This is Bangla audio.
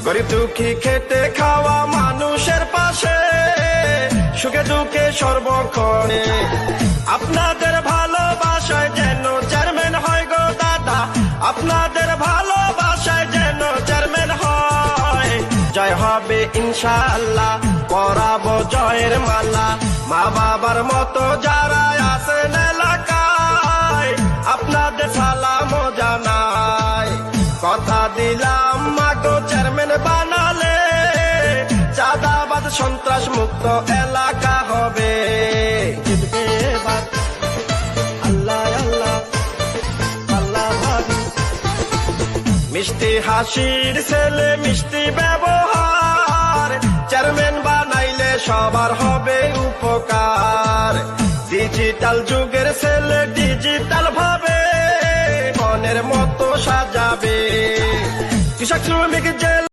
গরিব দুঃখী খেটে খাওয়া মানুষের পাশে, সুখে দুঃখে সর্বক্ষণে। আপনাদের ভালোবাসায় যেন চেয়ারম্যান হয় গো দাদা, আপনাদের ভালোবাসায় যেন চেয়ারম্যান হয়। জয় হবে ইনশাআল্লাহ, পরাবো জয়ের মালা। মা বাবার মতো যারা আছেন এলাকায়, আপনাদের সালাম জানাই। কথা দিলাম মাগো চেয়ারম্যান বানালে, চাঁদাবাদ সন্ত্রাস মুক্ত এলাকা হবে। আল্লাহ আল্লাহ আল্লাহ ভাবি, মিষ্টি হাসির ছেলে মিষ্টি ব্যবহার, চেয়ারম্যান বানাইলে সবার হবে উপকার। ডিজিটাল যুগের ছেলে ডিজিটাল ভাবে মনের মতো সাজাবে। কৃষক শ্রমিক জেলা